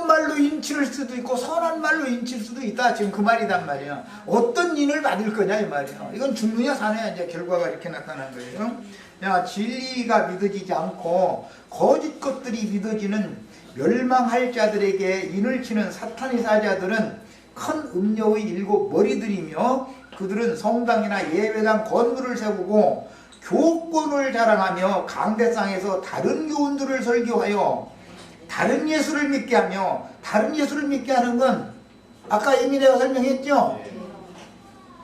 말로 인칠 수도 있고 선한 말로 인칠 수도 있다. 지금 그 말이단 말이야. 어떤 인을 받을 거냐 이 말이야. 이건 죽느냐 사느냐 이제 결과가 이렇게 나타난 거예요. 야, 진리가 믿어지지 않고 거짓 것들이 믿어지는 멸망할 자들에게 인을 치는 사탄의 사자들은 큰 음녀의 7 머리들이며 그들은 성당이나 예배당 건물을 세우고 교권을 자랑하며 강대상에서 다른 교훈들을 설교하여 다른 예수를 믿게 하며, 다른 예수를 믿게 하는 건 아까 이미 내가 설명했죠.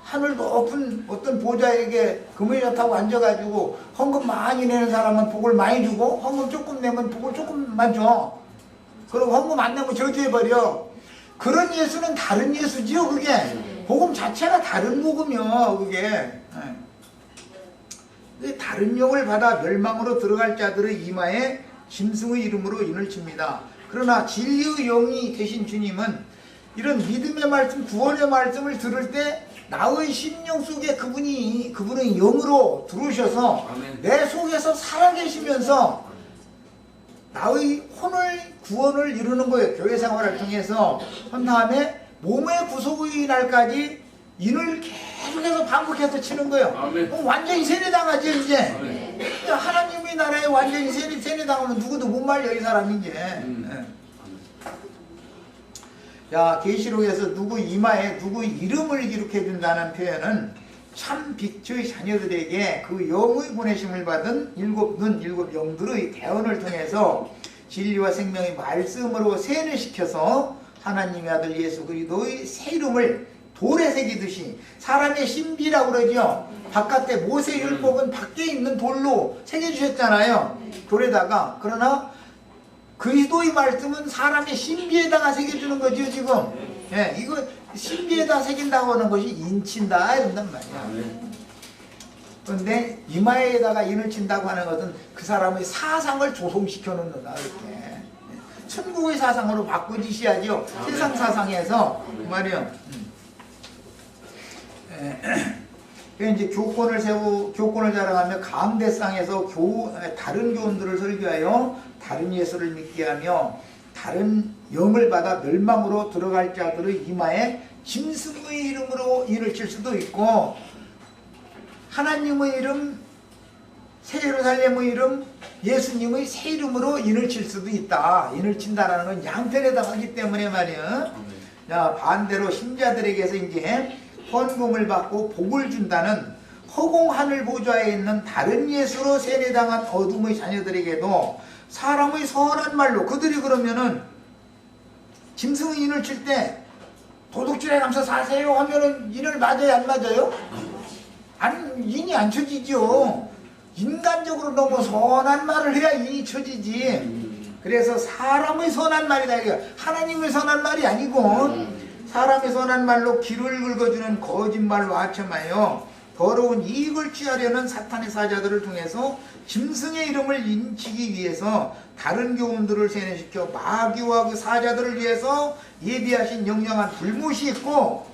하늘 높은 어떤 보좌에게 금을 타고 앉아가지고 헌금 많이 내는 사람은 복을 많이 주고 헌금 조금 내면 복을 조금만 줘. 그리고 헌금 안 내면 저주해버려. 그런 예수는 다른 예수지요. 그게 복음 자체가 다른 복음이요. 그게 다른 영을 받아 멸망으로 들어갈 자들의 이마에 짐승의 이름으로 인을 칩니다. 그러나 진리의 영이 되신 주님은 이런 믿음의 말씀, 구원의 말씀을 들을 때 나의 심령 속에 그분의 영으로 들어오셔서 내 속에서 살아계시면서 나의 혼을 구원을 이루는 거예요. 교회 생활을 통해서. 한 다음에 몸의 구속의 날까지 인을 계속해서 반복해서 치는 거예요. 그럼 완전히 세뇌당하죠 이제. 하나님의 나라에 완전히 세뇌당하면 누구도 못 말려 이 사람이 이제. 자, 계시록에서 누구 이마에 누구 이름을 기록해 준다는 표현은 참 빛의 자녀들에게 그 영의 보내심을 받은 7 눈, 7 영들의 대언을 통해서 진리와 생명의 말씀으로 세뇌시켜서 하나님의 아들 예수 그리스도의 새 이름을 돌에 새기듯이, 사람의 신비라고 그러죠. 바깥에 모세 율법은 밖에 있는 돌로 새겨주셨잖아요. 돌에다가. 그러나 그리스도의 말씀은 사람의 신비에다가 새겨주는 거죠 지금. 예, 이거 신비에다 새긴다고 하는 것이 인친다 이런단 말이야. 그런데 이마에다가 인을 친다고 하는 것은 그 사람의 사상을 조성시켜 놓는다 이렇게. 천국의 사상으로 바꾸지셔야죠. 세상 사상에서 그 말이요. 이제 교권을 자랑하며 강대상에서 다른 교훈들을 설교하여 다른 예수를 믿게 하며 다른 영을 받아 멸망으로 들어갈 자들의 이마에 짐승의 이름으로 인을 칠 수도 있고, 하나님의 이름, 새 예루살렘의 이름, 예수님의 새 이름으로 인을 칠 수도 있다. 인을 친다라는 건 양편에다 하기 때문에 말이야. 자, 반대로 신자들에게서 이제 헌금을 받고 복을 준다는 허공 하늘 보좌에 있는 다른 예수로 세뇌당한 어둠의 자녀들에게도 사람의 선한 말로, 그들이 그러면은 짐승의 인을 칠 때 도둑질에 감서 사세요 하면은 인을 맞아요 안 맞아요? 인이 안 쳐지죠. 인간적으로 너무 선한 말을 해야 인이 쳐지지. 그래서 사람의 선한 말이다. 하나님의 선한 말이 아니고 사람의 선한 말로 길을 긁어주는 거짓말로 아첨하여 더러운 이익을 취하려는 사탄의 사자들을 통해서 짐승의 이름을 인치기 위해서 다른 교훈들을 세뇌시켜 마귀와 그 사자들을 위해서 예비하신 영영한 불못이 있고,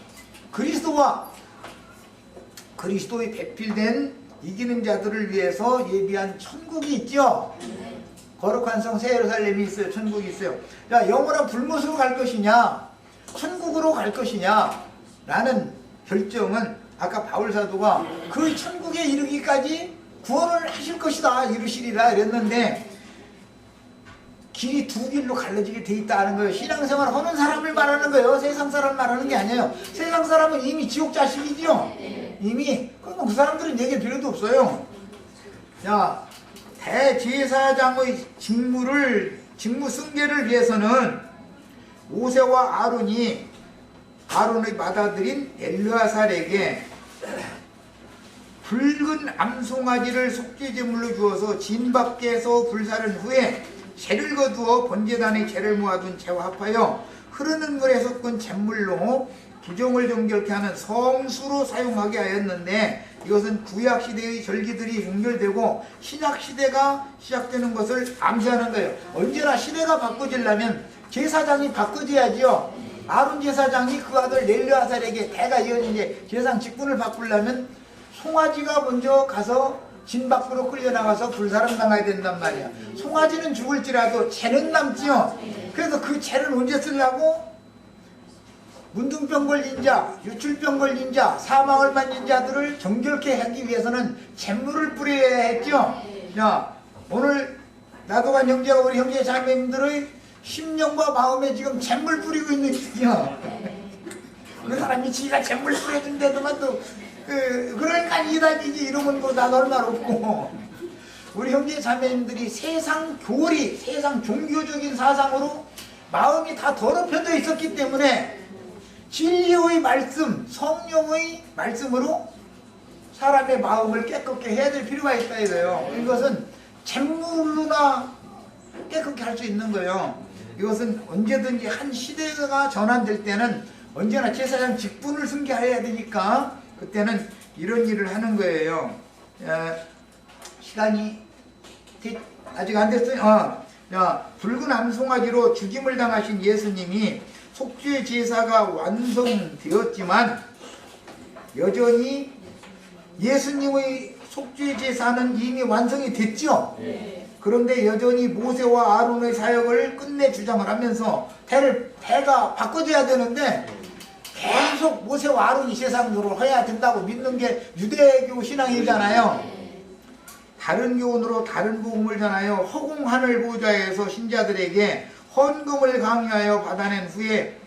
그리스도의 배필된 이기는 자들을 위해서 예비한 천국이 있죠. 거룩한 성 새 예루살렘이 있어요. 천국이 있어요. 자, 영원한 불못으로 갈 것이냐 천국으로 갈 것이냐 라는 결정은 아까 바울사도가 그 천국에 이르기까지 구원을 하실 것이다, 이루시리라 이랬는데, 길이 두 길로 갈라지게 돼 있다는 거예요. 신앙생활 하는 사람을 말하는 거예요. 세상 사람 말하는 게 아니에요. 세상 사람은 이미 지옥 자식이죠. 이미. 그럼 그 사람들은 얘기 필요도 없어요. 자, 대제사장의 직무 승계를 위해서는 모세와 아론의 맏아들인 엘르아살에게 붉은 암송아지를 속죄제물로 주어서 진 밖에서 불사른 후에 재를 거두어 번제단에 재를 모아둔 재와 합하여 흐르는 물에 섞은 잿물로 부정을 정결케 하는 성수로 사용하게 하였는데, 이것은 구약시대의 절기들이 연결되고 신약시대가 시작되는 것을 암시하는 거예요. 언제나 시대가 바꿔지려면 제사장이 바꿔져야지요. 아론 제사장이 그 아들 엘르아살에게 대가 이어진 이제 제사장 직분을 바꾸려면 송아지가 먼저 가서 진 밖으로 끌려나가서 불사름 당해야 된단 말이야. 송아지는 죽을지라도 재는 남지요. 그래서 그 재를 언제 쓰려고? 문둥병 걸린 자, 유출병 걸린 자, 사망을 맞는 자들을 정결케 하기 위해서는 잿물을 뿌려야 했죠. 자, 오늘 나도가 형제가 우리 형제 자매님들의 심령과 마음에 지금 잿물 뿌리고 있는 중이요. 그 사람이 지가 잿물 뿌려준데도만 또 그러니까 이단이지 이러면 뭐 나도 얼마나 없고. 우리 형제 자매님들이 세상 교리, 세상 종교적인 사상으로 마음이 다 더럽혀져 있었기 때문에 진리의 말씀, 성령의 말씀으로 사람의 마음을 깨끗게 해야 될 필요가 있다 이거예요. 이것은 잿물로나 깨끗게 할 수 있는 거예요. 이것은 언제든지 한 시대가 전환될 때는 언제나 제사장 직분을 승계해야 되니까 그때는 이런 일을 하는 거예요. 시간이 아직 안 됐어요. 붉은 암송아지로 죽임을 당하신 예수님이 속죄 제사가 완성되었지만 여전히 예수님의 속죄 제사는 이미 완성이 됐죠. 그런데 여전히 모세와 아론의 사역을 끝내 주장을 하면서 대가 바꿔줘야 되는데 계속 모세와 아론이 세상으로 해야 된다고 믿는 게 유대교 신앙이잖아요. 다른 교훈으로 다른 복음을 전하여 허공하늘 보좌에서 신자들에게 헌금을 강요하여 받아낸 후에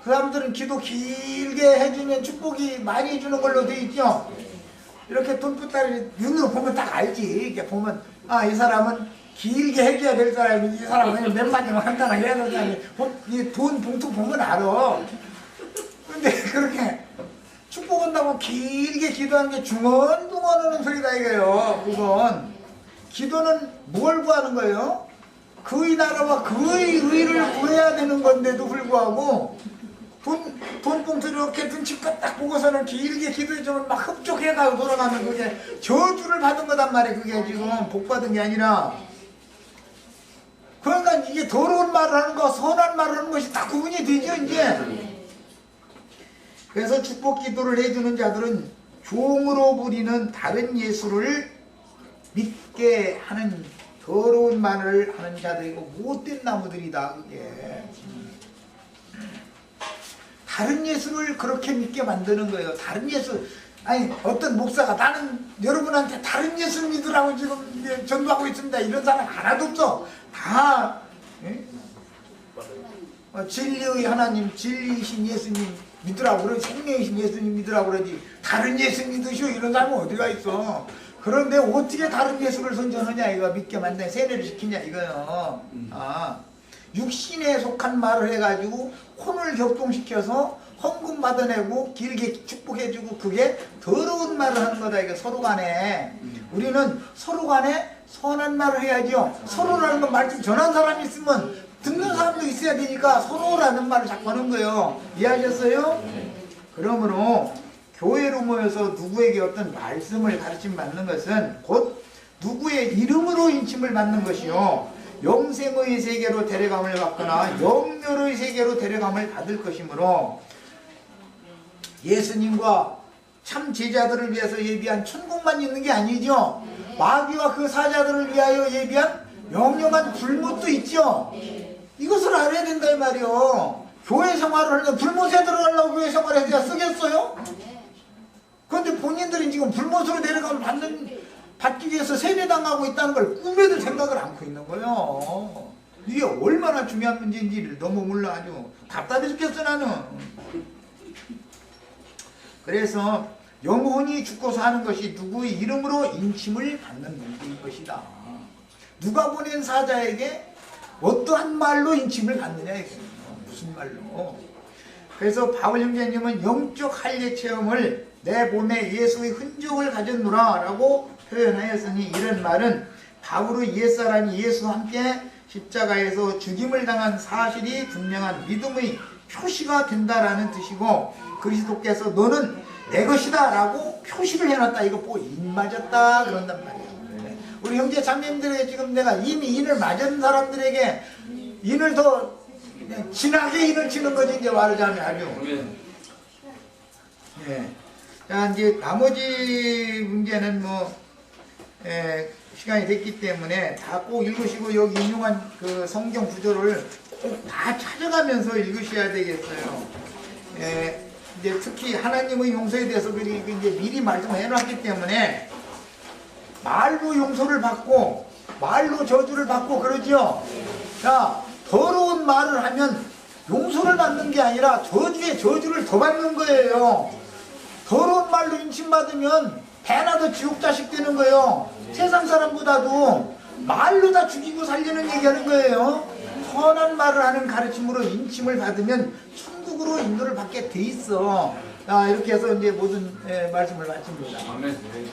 그 사람들은 기도 길게 해주면 축복이 많이 주는 걸로 돼 있죠. 이렇게 돈부따리 눈으로 보면 딱 알지. 이렇게 보면 이 사람은 길게 해줘야 될 사람이, 이 사람은 그냥 몇 마디만 간단하게 해야 될 사람이, 이 돈 봉투 보면 알아. 근데 그렇게 축복한다고 길게 기도하는 게 중언중언 하는 소리다 이거예요. 그건 기도는 뭘 구하는 거예요? 그의 나라와 그의 의를 구해야 되는 건데도 불구하고 돈 봉투 이렇게 눈치껏 딱 보고서는 길게 기도해주면 막 흡족해가고 돌아가면 그게 저주를 받은 거단 말이에요. 그게 지금 복 받은 게 아니라. 그러니까 이게 더러운 말을 하는 거 선한 말을 하는 것이 다 구분이 되죠 이제. 그래서 축복 기도를 해주는 자들은 종으로 부리는 다른 예수를 믿게 하는 더러운 말을 하는 자들이고 못된 나무들이다 그게. 다른 예수를 그렇게 믿게 만드는 거예요. 다른 예수, 아니 어떤 목사가 나는 여러분한테 다른 예수를 믿으라고 지금 전도하고 있습니다 이런 사람 하나도 없어. 다 진리의 하나님, 진리이신 예수님 믿으라고 그러지, 생명이신 예수님 믿으라고 그러지 다른 예수 믿으시오 이런 사람은 어디가 있어. 그런데 어떻게 다른 예수를 선전하냐 이거, 믿게 만드냐, 세뇌를 시키냐 이거요. 육신에 속한 말을 해가지고 혼을 격동시켜서 헌금 받아내고 길게 축복해주고 그게 더러운 말을 하는 거다 이거. 서로 간에 우리는 서로 간에 선한 말을 해야죠. 서로라는 건 말씀 전한 사람이 있으면 듣는 사람도 있어야 되니까 서로라는 말을 자꾸 하는 거예요. 이해하셨어요? 그러므로 교회로 모여서 누구에게 어떤 말씀을 가르침 받는 것은 곧 누구의 이름으로 인침을 받는 것이요 영생의 세계로 데려감을 받거나 영멸의 세계로 데려감을 받을 것이므로 예수님과 참 제자들을 위해서 예비한 천국만 있는 게 아니죠. 마귀와 그 사자들을 위하여 예비한 영영한 불못도 있죠. 이것을 알아야 된다 이 말이요. 교회 생활을 하려면 불못에 들어가려고 교회 생활을 해야 쓰겠어요? 그런데 본인들이 지금 불못으로 내려감을 받기 위해서 세뇌당하고 있다는 걸 꿈에도 생각을 않고 있는 거예요. 이게 얼마나 중요한 문제인지를 너무 몰라. 아주 답답해 죽겠어 나는. 그래서 영혼이 죽고서 하는 것이 누구의 이름으로 인침을 받는 문제인 것이다. 누가 보낸 사자에게 어떠한 말로 인침을 받느냐 이거예요. 무슨 말로. 그래서 바울 형제님은 영적 할례 체험을 내 몸에 예수의 흔적을 가졌노라 라고 표현하였으니, 이런 말은 바울의 옛사람이 예수와 함께 십자가에서 죽임을 당한 사실이 분명한 믿음의 표시가 된다라는 뜻이고, 그리스도께서 너는 내 것이다 라고 표시를 해놨다. 이거 뭐 인 맞았다 그런단 말이에요. 우리 형제 자매님들에게 지금 내가 이미 인을 맞은 사람들에게 인을 더 진하게 인을 치는 거지, 이제 말하자면 아주. 예. 자, 이제 나머지 문제는 뭐 시간이 됐기 때문에 다 꼭 읽으시고, 여기 인용한 그 성경 구조를 꼭 다 찾아가면서 읽으셔야 되겠어요. 이제 특히 하나님의 용서에 대해서 이제 미리 말씀해 놨기 때문에 말로 용서를 받고 말로 저주를 받고 그러죠. 자, 더러운 말을 하면 용서를 받는 게 아니라 저주에 저주를 더 받는 거예요. 더러운 말로 인침받으면 배나 더 지옥 자식 되는 거예요. 세상 사람보다도 말로 다 죽이고 살리는 얘기하는 거예요. 선한 말을 하는 가르침으로 인침을 받으면 천국으로 인도를 받게 돼 있어. 이렇게 해서 이제 모든 말씀을 마칩니다.